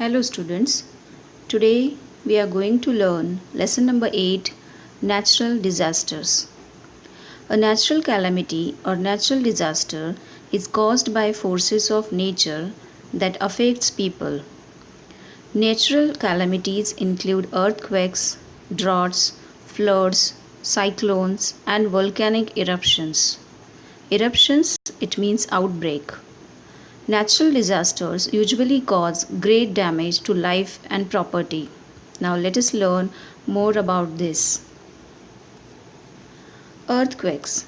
Hello students, today we are going to learn lesson number 8, Natural Disasters. A natural calamity or natural disaster is caused by forces of nature that affects people. Natural calamities include earthquakes, droughts, floods, cyclones and volcanic eruptions. Eruptions, it means outbreak. Natural disasters usually cause great damage to life and property. Now let us learn more about this. Earthquakes.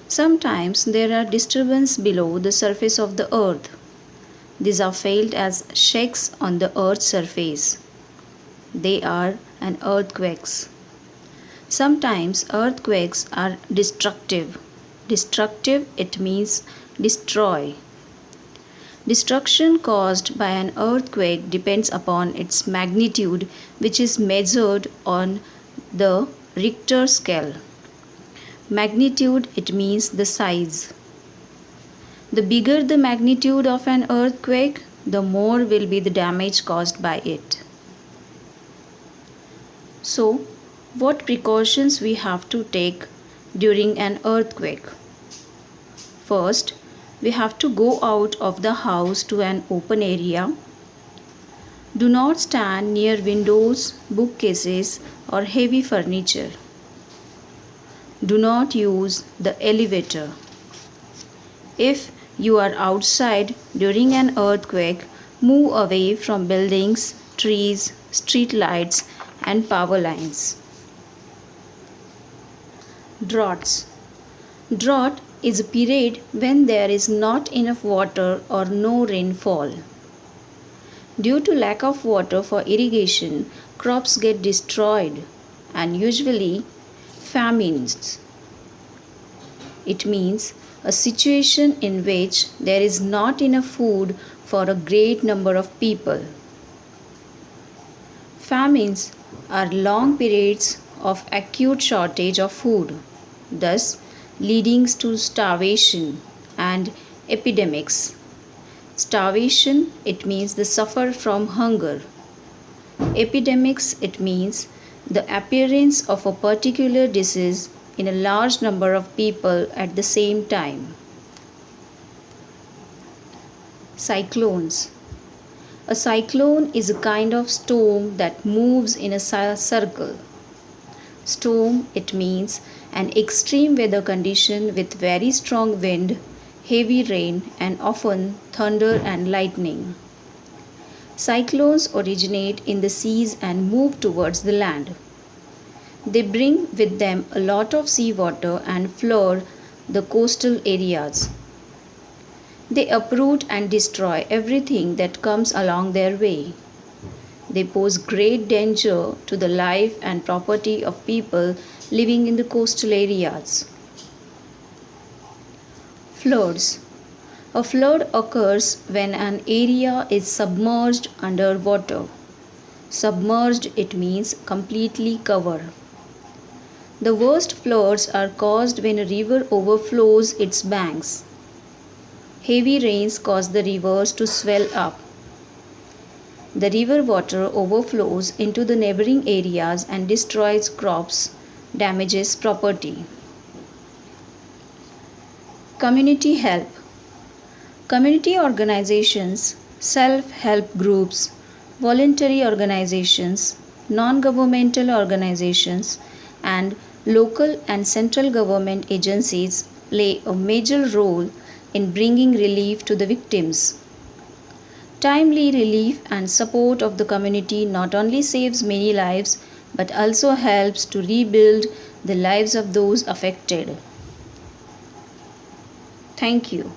Sometimes there are disturbances below the surface of the earth. These are felt as shakes on the earth's surface. They are an earthquakes. Sometimes earthquakes are destructive. Destructive, it means destroy. Destruction caused by an earthquake depends upon its magnitude, which is measured on the Richter scale. Magnitude, it means the size. The bigger the magnitude of an earthquake, the more will be the damage caused by it. So, what precautions we have to take during an earthquake? First, we have to go out of the house to an open area. Do not stand near windows, bookcases, or heavy furniture. Do not use the elevator. If you are outside during an earthquake, move away from buildings, trees, street lights, and power lines. Droughts. Drought is a period when there is not enough water or no rainfall. Due to lack of water for irrigation, crops get destroyed and usually famines. It means a situation in which there is not enough food for a great number of people. Famines are long periods of acute shortage of food, thus leading to starvation and epidemics. Starvation, it means the suffer from hunger. Epidemics, it means the appearance of a particular disease in a large number of people at the same time. Cyclones. A cyclone is a kind of storm that moves in a circle. Storm, it means an extreme weather condition with very strong wind, heavy rain, and often thunder and lightning. Cyclones originate in the seas and move towards the land. They bring with them a lot of seawater and flood the coastal areas. They uproot and destroy everything that comes along their way. They pose great danger to the life and property of people living in the coastal areas. Floods. A flood occurs when an area is submerged under water. Submerged, it means completely covered. The worst floods are caused when a river overflows its banks. Heavy rains cause the rivers to swell up. The river water overflows into the neighboring areas and destroys crops, damages property. Community help. Community organizations, self-help groups, voluntary organizations, non-governmental organizations, and local and central government agencies play a major role in bringing relief to the victims. Timely relief and support of the community not only saves many lives but also helps to rebuild the lives of those affected. Thank you.